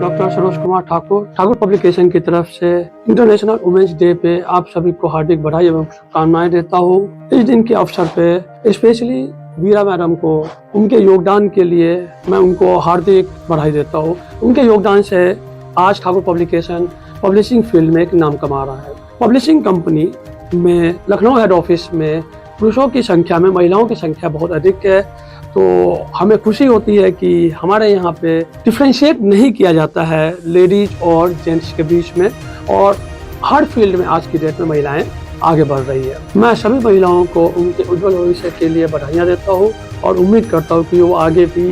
Doctor Saroj Kumar Thakur publication की तरफ से इंटरनेशनल वुमेन्स डे पे आप सभी को हार्दिक बधाई एवं शुभकामनाएं देता हूँ। इस दिन के अवसर पे स्पेशली वीरा मैडम को उनके योगदान के लिए मैं उनको हार्दिक बधाई देता हूँ। उनके योगदान से आज ठाकुर पब्लिकेशन पब्लिशिंग फील्ड में एक नाम कमा रहा है। पब्लिशिंग कंपनी में लखनऊ हेड ऑफिस में पुरुषों की संख्या में महिलाओं की संख्या बहुत अधिक है, तो हमें खुशी होती है कि हमारे यहाँ पे डिफ्रेंशिएट नहीं किया जाता है लेडीज और जेंट्स के बीच में, और हर फील्ड में आज की डेट में महिलाएं आगे बढ़ रही है। मैं सभी महिलाओं को उनके उज्जवल भविष्य के लिए बधाइयाँ देता हूँ और उम्मीद करता हूँ कि वो आगे भी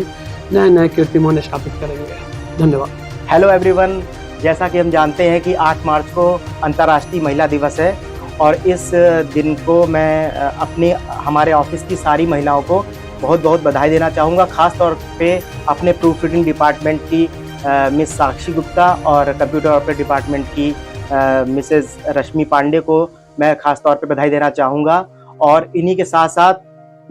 नए नए कीर्तिमान स्थापित करेंगे। धन्यवाद। हेलो एवरीवन, जैसा कि हम जानते हैं कि 8 मार्च को अंतर्राष्ट्रीय महिला दिवस है और इस दिन को मैं हमारे ऑफिस की सारी महिलाओं को बहुत बहुत बधाई देना चाहूँगा। ख़ास तौर पे अपने प्रूफ रीडिंग डिपार्टमेंट की मिस साक्षी गुप्ता और कंप्यूटर ऑपरेट डिपार्टमेंट की मिसेस रश्मि पांडे को मैं ख़ास तौर पे बधाई देना चाहूँगा। और इन्हीं के साथ साथ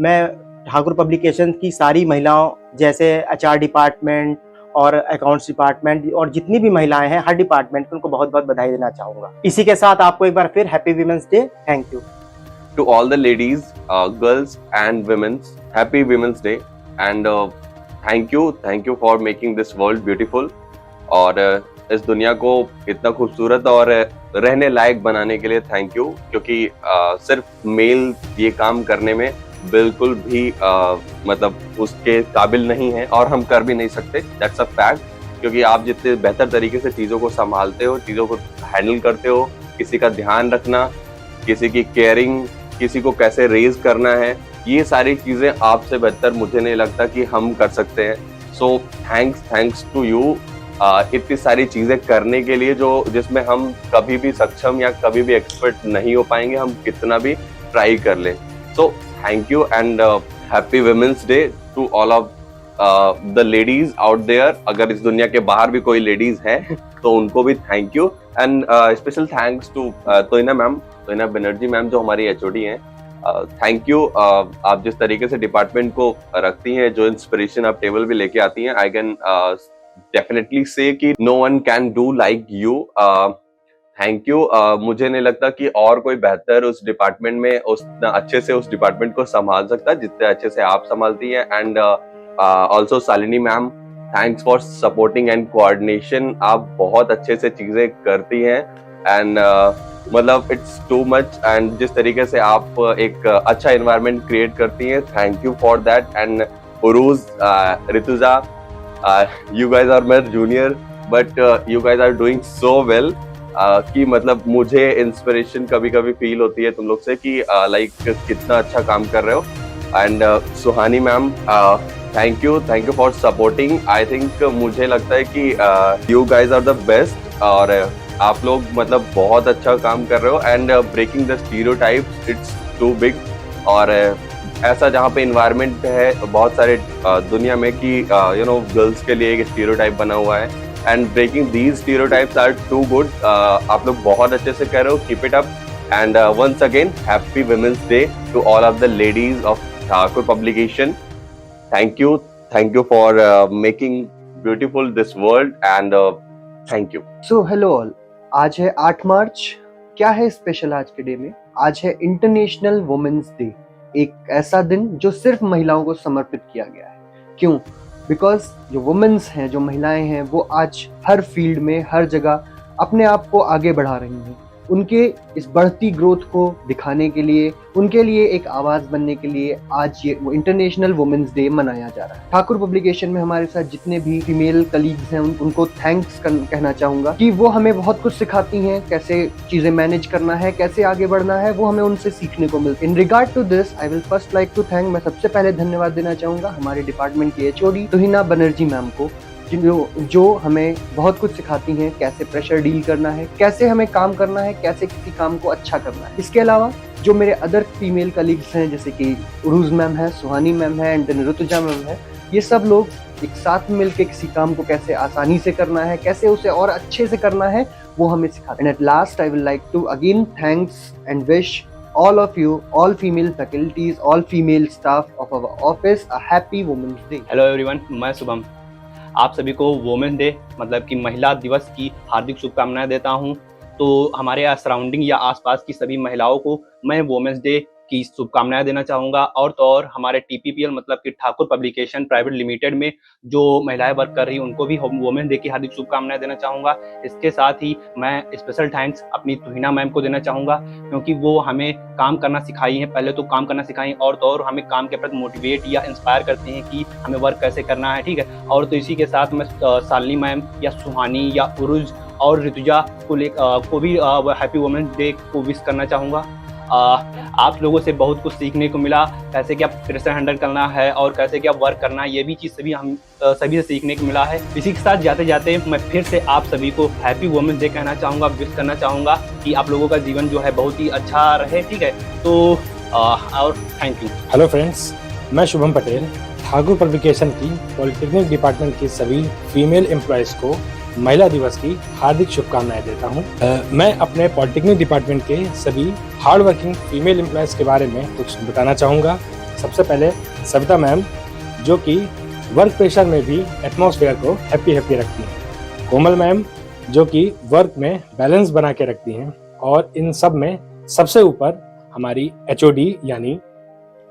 मैं ठाकुर पब्लिकेशन की सारी महिलाओं जैसे एचआर डिपार्टमेंट और अकाउंट्स डिपार्टमेंट और जितनी भी महिलाएं हैं हर डिपार्टमेंट को उनको बहुत बहुत बधाई देना चाहूँगा। इसी के साथ आपको एक बार फिर happy women's day. Thank you to all the ladies, girls and women's, happy women's day and thank you for making this world beautiful और इस दुनिया को इतना खूबसूरत और रहने लायक बनाने के लिए थैंक यू, क्योंकि सिर्फ मेल ये काम करने में बिल्कुल भी मतलब उसके काबिल नहीं है और हम कर भी नहीं सकते। दैट्स अ फैक्ट, क्योंकि आप जितने बेहतर तरीके से चीज़ों को संभालते हो, चीज़ों को हैंडल करते हो, किसी का ध्यान रखना, किसी की केयरिंग, किसी को कैसे रेज करना है, ये सारी चीजें आपसे बेहतर मुझे नहीं लगता कि हम कर सकते हैं। सो थैंक्स टू यू इतनी सारी चीजें करने के लिए जो जिसमें हम कभी भी सक्षम या कभी भी एक्सपर्ट नहीं हो पाएंगे, हम कितना भी ट्राई कर ले। So thank you and happy women's day to all of the ladies out there. अगर इस दुनिया के बाहर भी कोई लेडीज हैं तो उनको भी thank you and special thanks to Toina Banerjee ma'am जो हमारी एचओडी हैं। थैंक यू, आप जिस तरीके से डिपार्टमेंट को रखती हैं, जो इंस्पिरेशन आप टेबल पे लेके आती हैं, आई कैन डेफिनेटली से कि no one can do like you. Thank you. मुझे नहीं लगता कि और कोई बेहतर उस डिपार्टमेंट में उतना अच्छे से उस डिपार्टमेंट को संभाल सकता जितने अच्छे से आप संभालती हैं। And also Shalini ma'am, thanks for supporting and coordination. आप बहुत अच्छे से चीजें करती हैं एंड मतलब इट्स टू मच। एंड जिस तरीके से आप एक अच्छा एनवायरनमेंट क्रिएट करती हैं, thank you for that. And Urooj, Rituja, you guys are my junior but you guys are doing so well कि मतलब मुझे इंस्पिरेशन कभी कभी फील होती है तुम लोग से कि लाइक कितना अच्छा काम कर रहे हो। And Suhani ma'am, thank you for supporting. I think मुझे लगता है कि you guys are the best और आप लोग मतलब बहुत अच्छा काम कर रहे हो and breaking the stereotypes, it's too big. और ऐसा जहाँ पे इन्वायरमेंट है बहुत सारे दुनिया में कि यू नो गर्ल्स के लिए एक स्टीरियोटाइप बना हुआ है and breaking these stereotypes are too good. आप लोग बहुत अच्छे से कर रहे हो, keep it up. And once again happy women's day to all of the ladies of Thakur publication. Thank you for making beautiful this world and thank you. So hello all, आज है 8 मार्च। क्या है स्पेशल आज के डे में? आज है international women's day, एक ऐसा दिन जो सिर्फ महिलाओं को समर्पित किया गया है। क्यों? बिकॉज जो वुमेन्स हैं, जो महिलाएं हैं, वो आज हर फील्ड में, हर जगह अपने आप को आगे बढ़ा रही हैं। उनके इस बढ़ती ग्रोथ को दिखाने के लिए, उनके लिए एक आवाज़ बनने के लिए आज ये इंटरनेशनल वुमेन्स डे मनाया जा रहा है। ठाकुर पब्लिकेशन में हमारे साथ जितने भी फीमेल कलीग्स हैं उनको थैंक्स कहना चाहूँगा कि वो हमें बहुत कुछ सिखाती हैं, कैसे चीज़ें मैनेज करना है, कैसे आगे बढ़ना है, वो हमें उनसे सीखने को मिलता है। In regard to this I will first like to thank, मैं सबसे पहले धन्यवाद देना चाहूँगा हमारे डिपार्टमेंट की एचओडी तोहिना बनर्जी मैम को, जो हमें बहुत कुछ सिखाती हैं, कैसे प्रेशर डील करना है, कैसे हमें काम करना है, कैसे किसी काम को अच्छा करना है। इसके अलावा जो मेरे अदर फीमेल कलीग्स हैं जैसे कि उरूज मैम है, सुहानी मैम है एंड देन ऋतुजा मैम है, ये सब लोग एक साथ मिलकर किसी काम को कैसे आसानी से करना है, कैसे उसे और अच्छे से करना है, वो हमें सिखाते हैं। And at last I will like to again thanks and wish all of you, all female faculties, all female staff of our office, a happy Women's Day. Hello everyone, मैं शुभम। आप सभी को वुमेन डे मतलब कि महिला दिवस की हार्दिक शुभकामनाएं देता हूं। तो हमारे सराउंडिंग या आसपास की सभी महिलाओं को मैं वुमेन्स डे की शुभकामनाएं देना चाहूँगा। और तो और हमारे TPPL मतलब कि ठाकुर पब्लिकेशन प्राइवेट लिमिटेड में जो महिलाएं वर्क कर रही हैं उनको भी वुमेन डे की हार्दिक शुभकामनाएं देना चाहूँगा। इसके साथ ही मैं स्पेशल थैंक्स अपनी तुहिना मैम को देना चाहूँगा, क्योंकि वो हमें काम करना सिखाई हैं। पहले तो काम करना सिखाई और तो और हमें काम के प्रति मोटिवेट या इंस्पायर करती हैं कि हमें वर्क कैसे करना है, ठीक है। और तो इसी के साथ मैं शालिनी मैम या सुहानी या उरुज और ऋतुजा को भी हैप्पी वुमेन्स डे को विश करना चाहूँगा। आप लोगों से बहुत कुछ सीखने को मिला, कैसे क्या प्रेशर हैंडल करना है और कैसे क्या वर्क करना है, ये भी चीज़ सभी से सीखने को मिला है। इसी के साथ जाते जाते मैं फिर से आप सभी को हैप्पी वुमेन्स डे कहना चाहूँगा, विश करना चाहूँगा कि आप लोगों का जीवन जो है बहुत ही अच्छा रहे, ठीक है। तो और थैंक यू। हेलो फ्रेंड्स, मैं शुभम पटेल ठाकुर पब्लिकेशन की पॉलिटेक्निक डिपार्टमेंट की सभी फीमेल एम्प्लॉयज़ को महिला दिवस की हार्दिक शुभकामनाएं देता हूं। मैं अपने पॉलिटेक्निक डिपार्टमेंट के सभी हार्ड वर्किंग फीमेल एम्प्लॉयज़ के बारे में कुछ बताना चाहूँगा। सबसे पहले सविता मैम, जो कि वर्क प्रेशर में भी एटमॉस्फेयर को हैप्पी रखती हैं। कोमल मैम, जो कि वर्क में बैलेंस बना के रखती हैं। और इन सब में सबसे ऊपर हमारी HOD यानी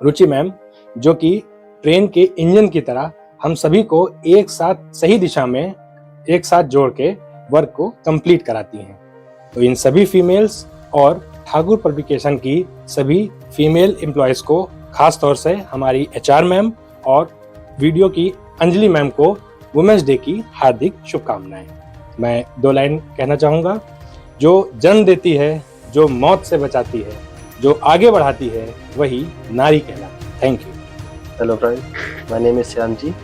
रुचि मैम, जो कि ट्रेन के इंजन की तरह हम सभी को एक साथ सही दिशा में एक साथ जोड़ के वर्क को कंप्लीट कराती हैं। तो इन सभी फीमेल्स और ठाकुर पब्लिकेशन की सभी फीमेल एम्प्लॉयज़ को, खास तौर से हमारी HR मैम और वीडियो की अंजलि मैम को वुमेन्स डे की हार्दिक शुभकामनाएं। मैं 2 लाइन कहना चाहूँगा। जो जन्म देती है, जो मौत से बचाती है, जो आगे बढ़ाती है, वही नारी कहलाती है। Thank you. Hello friend, my name is Shyam ji.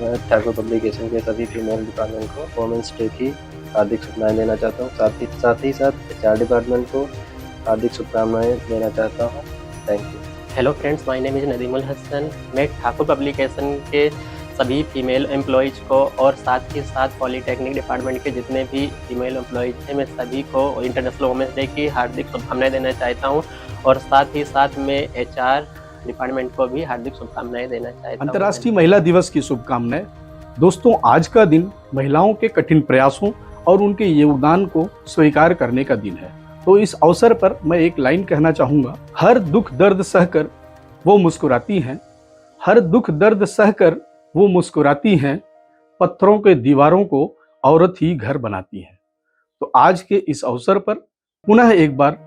मैं ठाकुर पब्लिकेशन के सभी फीमेल डिपार्टमेंट को वुमेन्स डे की हार्दिक शुभकामनाएं देना चाहता हूँ। साथ ही HR डिपार्टमेंट को हार्दिक शुभकामनाएं देना चाहता हूँ। Thank you. Hello friends, my name is Nadimul Hasan. मैं ठाकुर पब्लिकेशन के सभी फीमेल एम्प्लॉयज़ को और साथ ही साथ पॉलिटेक्निक डिपार्टमेंट के जितने भी फीमेल एम्प्लॉयज़ हैं, मैं सभी को इंटरनेशनल वुमेन्स डे की हार्दिक शुभकामनाएं देना चाहता हूं। और साथ ही साथ मैं HR डिपार्टमेंट को भी हार्दिक शुभकामनाएं देना चाहता हूं। अंतर्राष्ट्रीय महिला दिवस की शुभकामनाएं। दोस्तों, आज का दिन महिलाओं के कठिन प्रयासों और उनके योगदान को स्वीकार करने का दिन है। तो इस अवसर पर मैं एक लाइन कहना चाहूँगा। हर दुख दर्द सहकर वो मुस्कुराती हैं, हर दुख दर्द सहकर वो मुस्कुराती हैं, पत्थरों के दीवारों को औरत ही घर बनाती हैं। तो आज के इस अवसर पर पुनः एक बार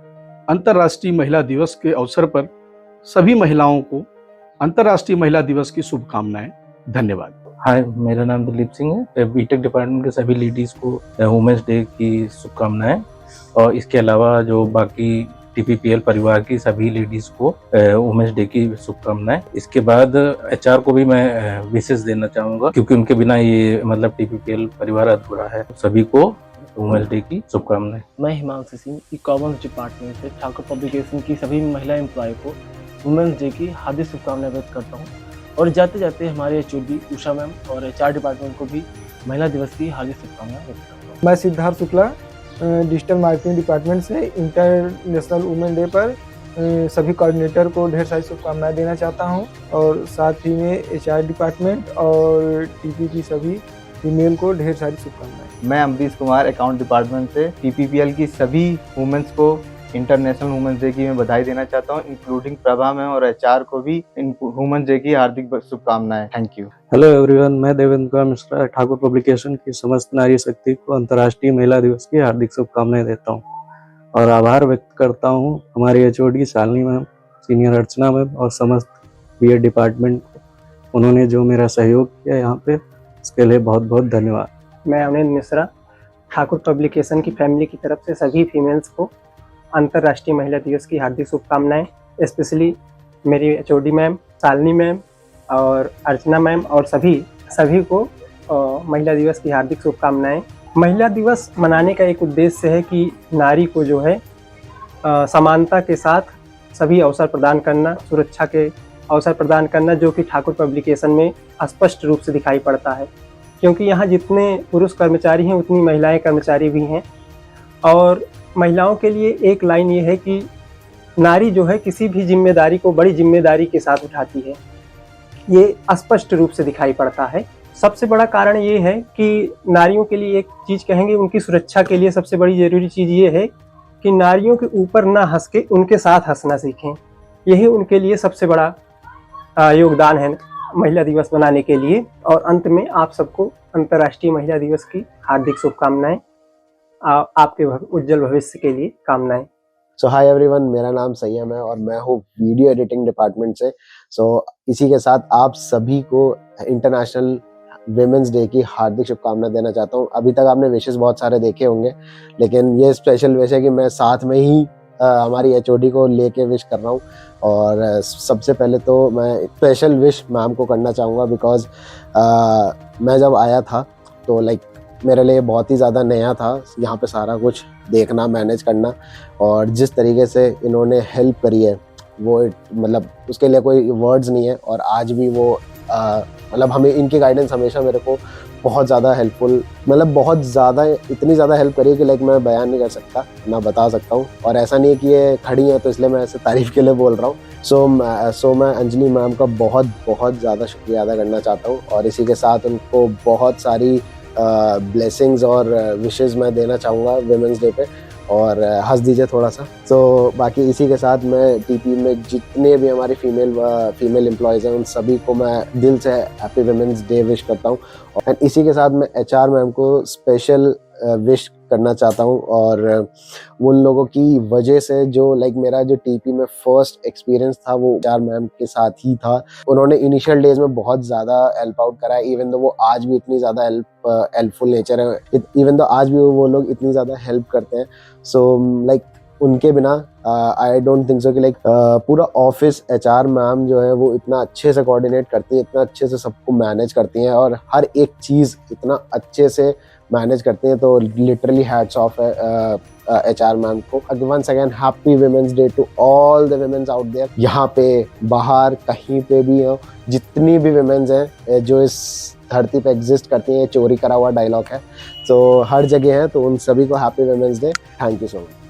अंतर्राष्ट्रीय महिला दिवस के अवसर पर सभी महिलाओं को अंतर्राष्ट्रीय महिला दिवस की शुभकामनाएं। धन्यवाद। हाय, मेरा नाम दिलीप सिंह है। बीटेक डिपार्टमेंट के सभी लेडीज़ को वुमेन्स डे की शुभकामनाएं। और इसके अलावा जो बाकी TPPL परिवार की सभी लेडीज़ को वुमेन्स डे की शुभकामनाएं। इसके बाद HR को भी मैं विशेष देना चाहूँगा, क्योंकि उनके बिना ये मतलब TPPL परिवार अधूरा है। सभी को वुमेन्स डे की शुभकामनाएं। मैं हिमांशु सिंह, ई-कॉमर्स डिपार्टमेंट से ठाकुर पब्लिकेशन की सभी महिला एम्प्लॉय को वुमेन्स डे की हार्दिक शुभकामनाएं व्यक्त करता हूं। और जाते जाते हमारे HOD उषा मैम और HR डिपार्टमेंट को भी महिला दिवस की हार्दिक शुभकामनाएं व्यक्त करता हूं। मैं Siddharth Shukla, digital marketing department से इंटरनेशनल वुमेन डे पर सभी कोऑर्डिनेटर को ढेर सारी शुभकामनाएं देना चाहता हूं। और साथ ही में HR डिपार्टमेंट और TP की सभी फीमेल को ढेर सारी शुभकामनाएं। मैं अमरीश कुमार, अकाउंट डिपार्टमेंट से TPPL की सभी वुमेन्स को इंटरनेशनल वुमेन्स डे की मैं बधाई देना चाहता हूं, इंक्लूडिंग प्रभा मैम और HR को भी वुमेन्स डे की हार्दिक शुभकामनाएं। Thank you. हेलो एवरीवन, मैं देवेंद्र कुमार मिश्रा ठाकुर पब्लिकेशन की समस्त नारी शक्ति को अंतर्राष्ट्रीय महिला दिवस की हार्दिक शुभकामनाएं देता हूं। और आभार व्यक्त करता हूं हमारे HOD शालिनी मैम, सीनियर अर्चना मैम और समस्त BEd डिपार्टमेंट को। उन्होंने जो मेरा सहयोग किया यहाँ पे, इसके लिए बहुत बहुत धन्यवाद। मैं अनिल मिश्रा, ठाकुर पब्लिकेशन की फैमिली की तरफ से सभी फीमेल्स को अंतर्राष्ट्रीय महिला दिवस की हार्दिक शुभकामनाएं। स्पेशली मेरी HOD मैम, शालिनी मैम और अर्चना मैम और सभी को महिला दिवस की हार्दिक शुभकामनाएं। महिला दिवस मनाने का एक उद्देश्य है कि नारी को जो है समानता के साथ सभी अवसर प्रदान करना, सुरक्षा के अवसर प्रदान करना, जो कि ठाकुर पब्लिकेशन में स्पष्ट रूप से दिखाई पड़ता है। क्योंकि यहाँ जितने पुरुष कर्मचारी हैं उतनी महिलाएं कर्मचारी भी हैं। और महिलाओं के लिए एक लाइन ये है कि नारी जो है किसी भी जिम्मेदारी को बड़ी जिम्मेदारी के साथ उठाती है। ये स्पष्ट रूप से दिखाई पड़ता है। सबसे बड़ा कारण ये है कि नारियों के लिए एक चीज़ कहेंगे, उनकी सुरक्षा के लिए सबसे बड़ी ज़रूरी चीज़ ये है कि नारियों के ऊपर ना हंस के उनके साथ हंसना सीखें। यही उनके लिए सबसे बड़ा योगदान है महिला दिवस मनाने के लिए। और अंत में आप सबको अंतर्राष्ट्रीय महिला दिवस की हार्दिक शुभकामनाएं, आपके उज्जवल भविष्य के लिए कामनाएं। सो हाय एवरीवन, मेरा नाम संयम है और मैं हूँ वीडियो एडिटिंग डिपार्टमेंट से। इसी के साथ आप सभी को इंटरनेशनल विमेंस डे की हार्दिक शुभकामनाएं देना चाहता हूँ। अभी तक आपने विशेष बहुत सारे देखे होंगे, लेकिन ये स्पेशल विश है कि मैं साथ में ही हमारी HOD को लेके विश कर रहा हूँ। और सबसे पहले तो मैं स्पेशल विश मैम को करना चाहूँगा, बिकॉज मैं जब आया था तो मेरे लिए बहुत ही ज़्यादा नया था यहाँ पे सारा कुछ देखना, मैनेज करना। और जिस तरीके से इन्होंने हेल्प करी है वो मतलब उसके लिए कोई वर्ड्स नहीं है। और आज भी वो मतलब हमें इनकी गाइडेंस हमेशा मेरे को बहुत ज़्यादा हेल्पफुल, मतलब बहुत ज़्यादा, इतनी ज़्यादा हेल्प करी है कि मैं बयान नहीं कर सकता, ना बता सकता हूँ। और ऐसा नहीं है कि ये खड़ी हैं तो इसलिए मैं ऐसे तारीफ़ के लिए बोल रहा हूँ। सो मैं अंजलि मैम का बहुत बहुत ज़्यादा शुक्रिया अदा करना चाहता हूँ। और इसी के साथ उनको बहुत सारी ब्लेसिंग्स और विशेज़ मैं देना चाहूँगा विमेंस डे पे। और हंस दीजिए थोड़ा सा। बाकी इसी के साथ मैं टीपी में जितने भी हमारी फीमेल एम्प्लॉयज़ हैं उन सभी को मैं दिल से हैप्पी विमेंस डे विश करता हूँ। एंड इसी के साथ मैं HR मैम को स्पेशल विश करना चाहता हूँ। और उन लोगों की वजह से जो मेरा जो टीपी में फर्स्ट एक्सपीरियंस था वो HR मैम के साथ ही था। उन्होंने इनिशियल डेज में बहुत ज़्यादा हेल्प आउट करा है, इवन दो वो आज भी इतनी ज़्यादा हेल्पफुल नेचर है, इवन दो आज भी वो लोग इतनी ज़्यादा हेल्प करते हैं। उनके बिना आई डोंट थिंक सो कि पूरा ऑफिस HR मैम जो है वो इतना अच्छे से कोऑर्डिनेट करती है, इतना अच्छे से सबको मैनेज करती हैं और हर एक चीज़ इतना अच्छे से मैनेज करती हैं। तो लिटरली हैट्स ऑफ है HR मैम को। Once again happy women's day to all the women's out there. यहाँ पे बाहर कहीं पे भी हो, जितनी भी विमेंस हैं जो इस धरती पे एग्जिस्ट करती हैं, चोरी करा हुआ डायलॉग है, तो हर जगह है। तो उन सभी को happy women's day. Thank you so much.